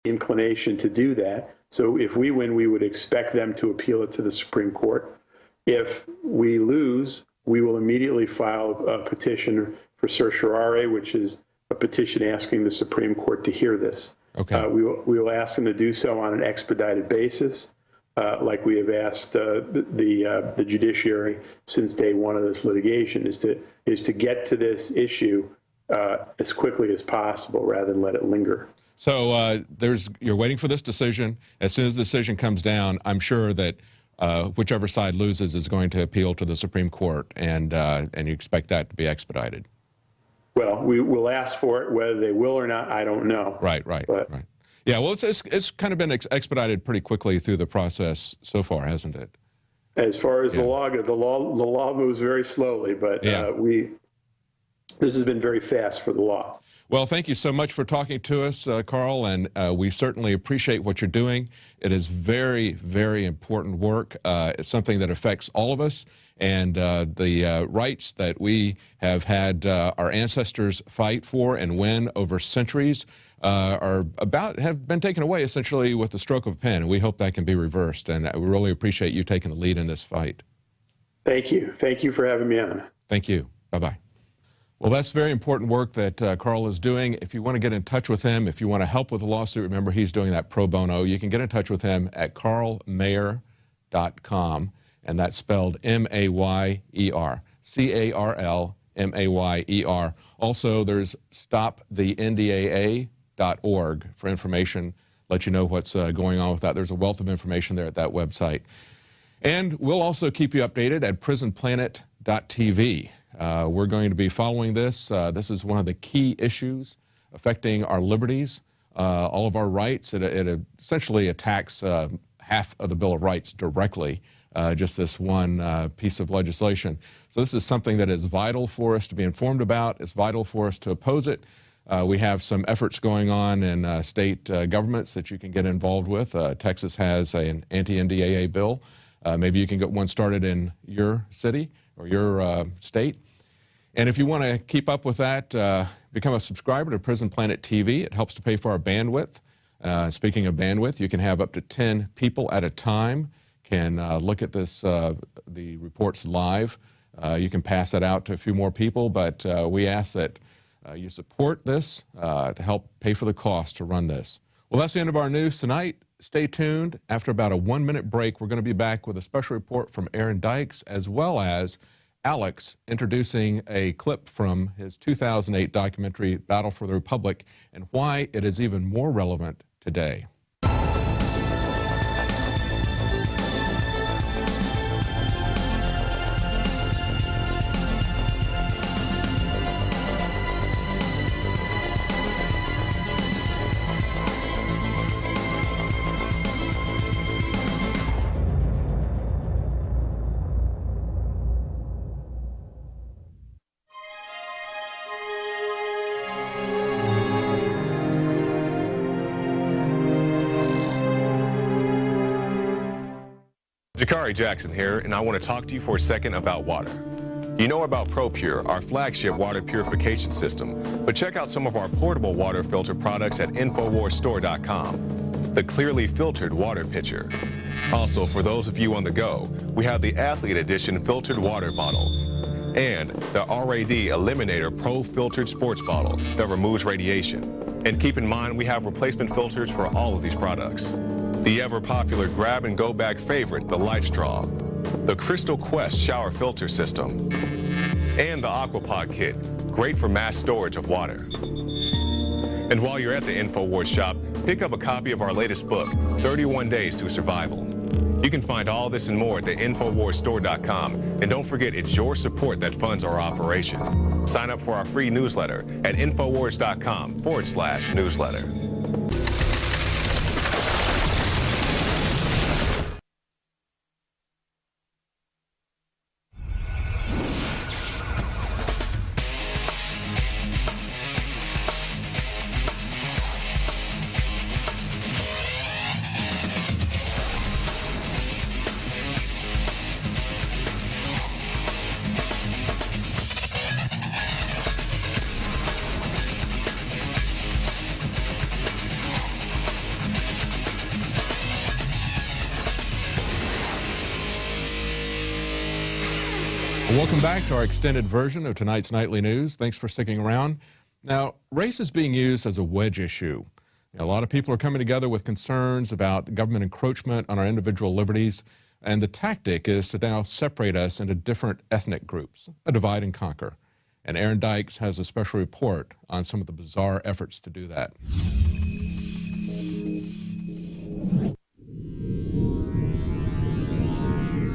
inclination to do that. So if we win, we would expect them to appeal it to the Supreme Court. If we lose, we will immediately file a petition for certiorari, which is a petition asking the Supreme Court to hear this. Okay. We will ask them to do so on an expedited basis, like we have asked the judiciary since day one of this litigation, is to get to this issue as quickly as possible rather than let it linger. So you're waiting for this decision. As soon as the decision comes down, I'm sure that whichever side loses is going to appeal to the Supreme Court, and you expect that to be expedited. Well, we will ask for it. Whether they will or not, I don't know. Right. Yeah, well, it's kind of been expedited pretty quickly through the process so far, hasn't it? As far as the law moves very slowly, but this has been very fast for the law. Well, thank you so much for talking to us, Carl, and we certainly appreciate what you're doing. It is very, very important work. It's something that affects all of us, and the rights that we have had our ancestors fight for and win over centuries have been taken away essentially with the stroke of a pen, and we hope that can be reversed, and we really appreciate you taking the lead in this fight. Thank you. Thank you for having me on. Thank you. Bye-bye. Well, that's very important work that Carl is doing. If you want to get in touch with him, if you want to help with the lawsuit, remember he's doing that pro bono. You can get in touch with him at carlmayer.com, and that's spelled M-A-Y-E-R, C-A-R-L-M-A-Y-E-R. Also, there's stopthendaa.org for information, let you know what's going on with that. There's a wealth of information there at that website. And we'll also keep you updated at prisonplanet.tv. We're going to be following this. This is one of the key issues affecting our liberties, all of our rights. It essentially attacks half of the Bill of Rights directly, just this one piece of legislation. So this is something that is vital for us to be informed about. It's vital for us to oppose it. We have some efforts going on in state governments that you can get involved with. Texas has an anti-NDAA bill. Maybe you can get one started in your city or your state. And if you want to keep up with that, become a subscriber to Prison Planet TV. It helps to pay for our bandwidth. Speaking of bandwidth, you can have up to 10 people at a time can look at this, the reports live. You can pass that out to a few more people, but we ask that you support this to help pay for the cost to run this. Well, that's the end of our news tonight. Stay tuned. After about a 1-minute break, we're going to be back with a special report from Aaron Dykes, as well as Alex introducing a clip from his 2008 documentary, Battle for the Republic, and why it is even more relevant today. Jakari Jackson here, and I want to talk to you for a second about water. You know about ProPure, our flagship water purification system, but check out some of our portable water filter products at InfoWarsStore.com. The clearly filtered water pitcher. Also, for those of you on the go, we have the Athlete Edition filtered water bottle and the RAD Eliminator Pro filtered sports bottle that removes radiation. And keep in mind, we have replacement filters for all of these products. The ever-popular grab-and-go bag favorite, the Life Straw, the Crystal Quest shower filter system, and the Aquapod kit, great for mass storage of water. And while you're at the InfoWars shop, pick up a copy of our latest book, 31 Days to Survival. You can find all this and more at the InfoWarsStore.com, and don't forget it's your support that funds our operation. Sign up for our free newsletter at InfoWars.com/newsletter. Welcome back to our extended version of tonight's Nightly News. Thanks for sticking around. Now, race is being used as a wedge issue. A lot of people are coming together with concerns about government encroachment on our individual liberties, and the tactic is to now separate us into different ethnic groups, a divide and conquer. And Aaron Dykes has a special report on some of the bizarre efforts to do that.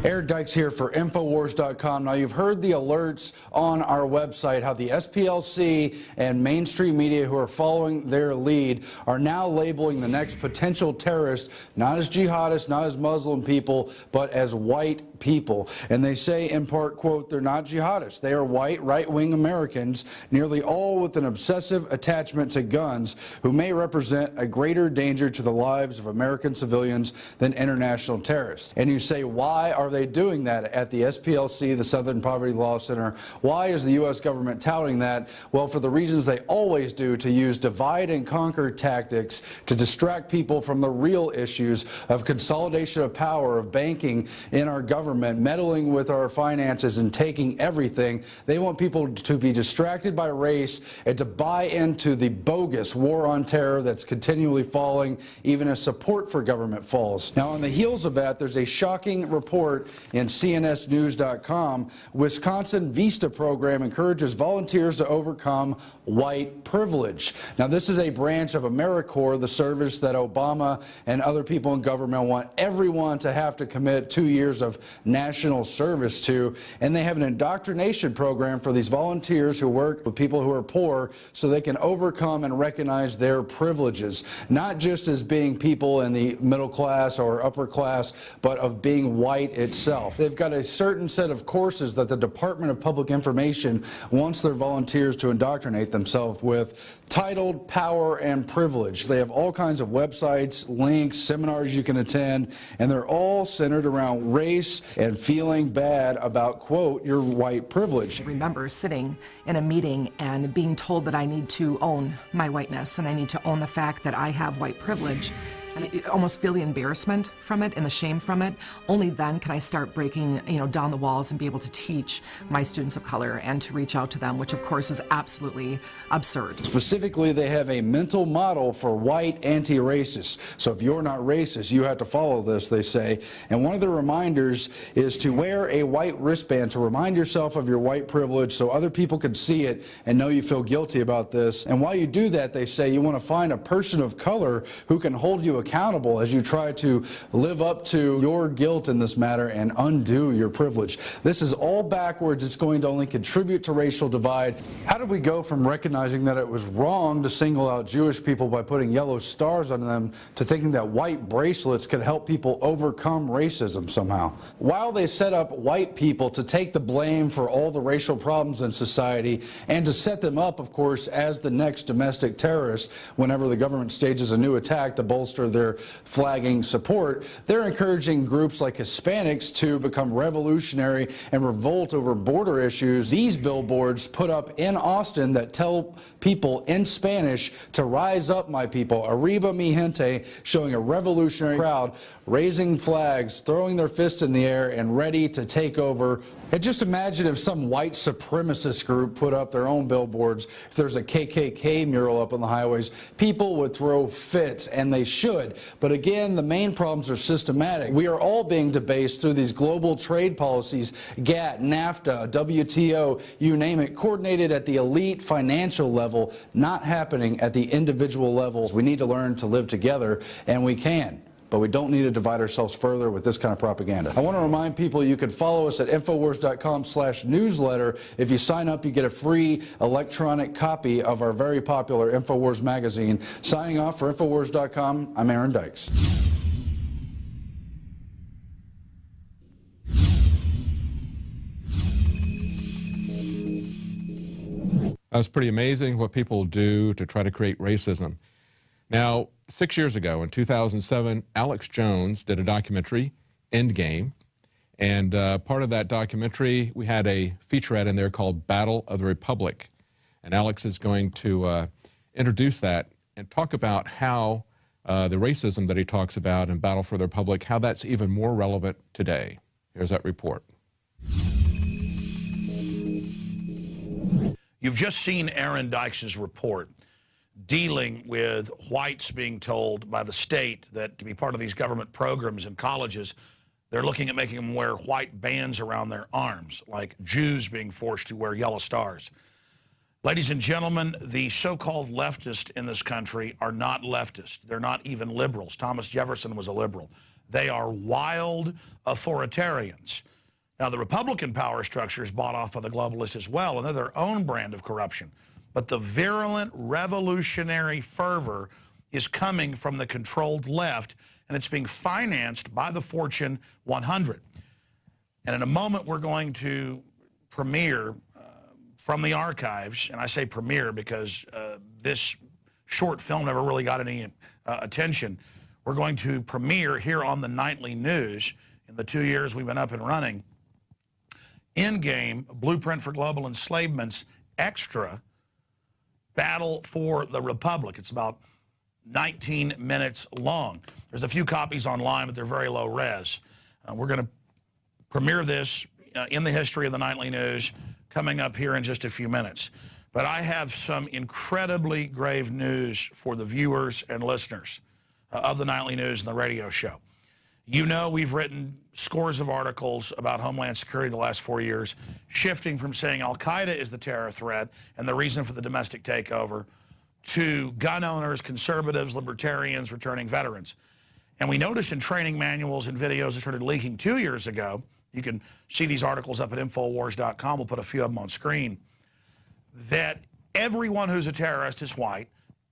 Aaron Dykes here for Infowars.com. Now, you've heard the alerts on our website how the SPLC and mainstream media who are following their lead are now labeling the next potential terrorist not as jihadists, not as Muslim people, but as white people. And they say, in part, quote, they're not jihadists. They are white, right-wing Americans, nearly all with an obsessive attachment to guns, who may represent a greater danger to the lives of American civilians than international terrorists. And you say, why are they doing that at the SPLC, the Southern Poverty Law Center? Why is the U.S. government touting that? Well, for the reasons they always do, to use divide and conquer tactics to distract people from the real issues of consolidation of power, of banking in our government, meddling with our finances and taking everything. They want people to be distracted by race and to buy into the bogus war on terror that's continually falling, even as support for government falls. Now, on the heels of that, there's a shocking report in CNSnews.com. Wisconsin Vista program encourages volunteers to overcome white privilege. Now, this is a branch of AmeriCorps, the service that Obama and other people in government want everyone to have to commit 2 years of national service to. And they have an indoctrination program for these volunteers who work with people who are poor so they can overcome and recognize their privileges, not just as being people in the middle class or upper class, but of being white itself. They've got a certain set of courses that the Department of Public Information wants their volunteers to indoctrinate themselves with, titled Power and Privilege. They have all kinds of websites, links, seminars you can attend, and they're all centered around race and feeling bad about, quote, your white privilege. I remember sitting in a meeting and being told that I need to own my whiteness and I need to own the fact that I have white privilege. I almost feel the embarrassment from it and the shame from it. Only then can I start breaking, down the walls and be able to teach my students of color and to reach out to them, which of course is absolutely absurd. Specifically, they have a mental model for white anti-racists. So if you're not racist, you have to follow this, they say. And one of the reminders is to wear a white wristband to remind yourself of your white privilege so other people can see it and know you feel guilty about this. And while you do that, they say you want to find a person of color who can hold you accountable as you try to live up to your guilt in this matter and undo your privilege. This is all backwards. It's going to only contribute to racial divide. How did we go from recognizing that it was wrong to single out Jewish people by putting yellow stars on them to thinking that white bracelets could help people overcome racism somehow? While they set up white people to take the blame for all the racial problems in society and to set them up, of course, as the next domestic terrorists whenever the government stages a new attack to bolster their flagging support, they're encouraging groups like Hispanics to become revolutionary and revolt over border issues. These billboards put up in Austin that tell people in Spanish to rise up, my people, arriba mi gente, showing a revolutionary crowd raising flags, throwing their fists in the air and ready to take over. And just imagine if some white supremacist group put up their own billboards. If there's a KKK mural up on the highways, people would throw fits, and they should. But again, the main problems are systematic. We are all being debased through these global trade policies, GATT, NAFTA, WTO, you name it, coordinated at the elite financial level, not happening at the individual levels. We need to learn to live together, and we can. But we don't need to divide ourselves further with this kind of propaganda. I want to remind people you can follow us at Infowars.com/newsletter. If you sign up, you get a free electronic copy of our very popular Infowars magazine. Signing off for Infowars.com, I'm Aaron Dykes. It's pretty amazing what people do to try to create racism. Now, 6 years ago, in 2007, Alex Jones did a documentary, Endgame, and part of that documentary, we had a featurette in there called Battle of the Republic. And Alex is going to introduce that and talk about how the racism that he talks about in Battle for the Republic, how that's even more relevant today. Here's that report. You've just seen Aaron Dykes' report dealing with whites being told by the state that to be part of these government programs in colleges, they're looking at making them wear white bands around their arms, like Jews being forced to wear yellow stars. Ladies and gentlemen, the so-called leftists in this country are not leftists. They're not even liberals. Thomas Jefferson was a liberal. They are wild authoritarians. Now, the Republican power structure is bought off by the globalists as well, and they're their own brand of corruption. But the virulent revolutionary fervor is coming from the controlled left, and it's being financed by the Fortune 100. And in a moment, we're going to premiere from the archives, and I say premiere because this short film never really got any attention. We're going to premiere here on the nightly news in the 2 years we've been up and running. In-game Blueprint for Global Enslavement's extra Battle for the Republic. It's about 19 minutes long. There's a few copies online, but they're very low res. We're going to premiere this in the history of the nightly news coming up here in just a few minutes. But I have some incredibly grave news for the viewers and listeners of the nightly news and the radio show. You know, we've written scores of articles about Homeland Security the last 4 years, shifting from saying Al-Qaeda is the terror threat and the reason for the domestic takeover to gun owners, conservatives, libertarians, returning veterans. And we noticed in training manuals and videos that started leaking 2 years ago, you can see these articles up at Infowars.com, we'll put a few of them on screen, that everyone who's a terrorist is white.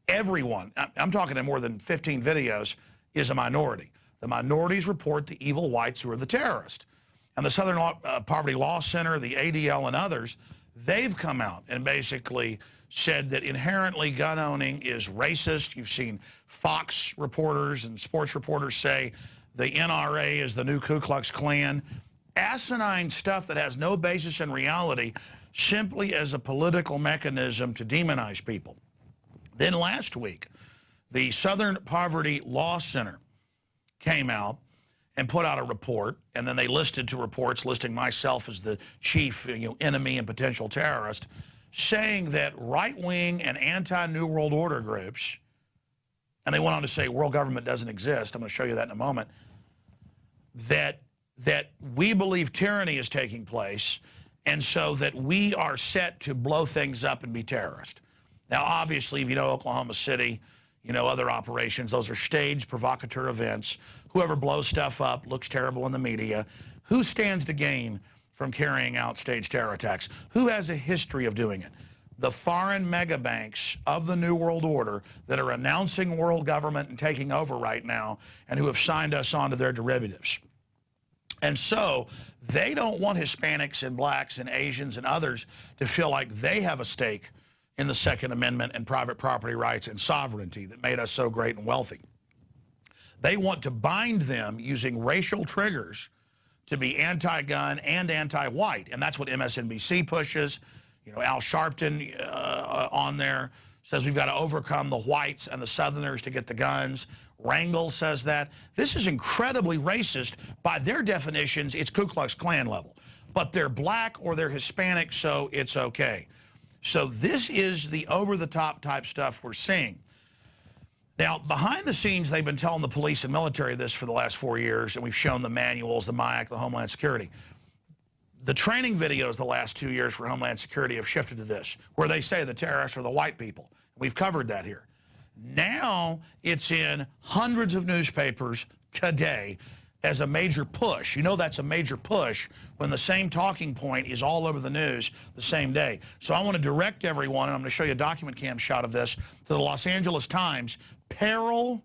Everyone, I'm talking in more than 15 videos, is a minority. The minorities report the evil whites who are the terrorists. And the Southern Poverty Law Center, the ADL, and others, they've come out and basically said that inherently gun owning is racist. You've seen Fox reporters and sports reporters say the NRA is the new Ku Klux Klan. Asinine stuff that has no basis in reality, simply as a political mechanism to demonize people. Then last week, the Southern Poverty Law Center came out and put out a report, and then they listed 2 reports listing myself as the chief enemy and potential terrorist, saying that right-wing and anti-New World Order groups, and they went on to say world government doesn't exist, I'm going to show you that in a moment, that we believe tyranny is taking place, and so that we are set to blow things up and be terrorists. Now, obviously, if you know Oklahoma City, you know other operations, those are staged provocateur events. Whoever blows stuff up looks terrible in the media. Who stands to gain from carrying out staged terror attacks? Who has a history of doing it? The foreign mega banks of the New World Order that are announcing world government and taking over right now, and who have signed us on to their derivatives. And so they don't want Hispanics and blacks and Asians and others to feel like they have a stake in the Second Amendment and private property rights and sovereignty that made us so great and wealthy. They want to bind them using racial triggers to be anti-gun and anti-white, and that's what MSNBC pushes. You know, Al Sharpton on there says we've got to overcome the whites and the Southerners to get the guns. Rangel says that. This is incredibly racist. By their definitions, it's Ku Klux Klan level. But they're black or they're Hispanic, so it's okay. So this is the over-the-top type stuff we're seeing. Now, behind the scenes, they've been telling the police and military this for the last 4 years, and we've shown the manuals, the MIAC, the Homeland Security. The training videos the last 2 years for Homeland Security have shifted to this, where they say the terrorists are the white people. We've covered that here. Now it's in hundreds of newspapers today as a major push. You know that's a major push when the same talking point is all over the news the same day. So I want to direct everyone, and I'm going to show you a document cam shot of this, to the Los Angeles Times. Peril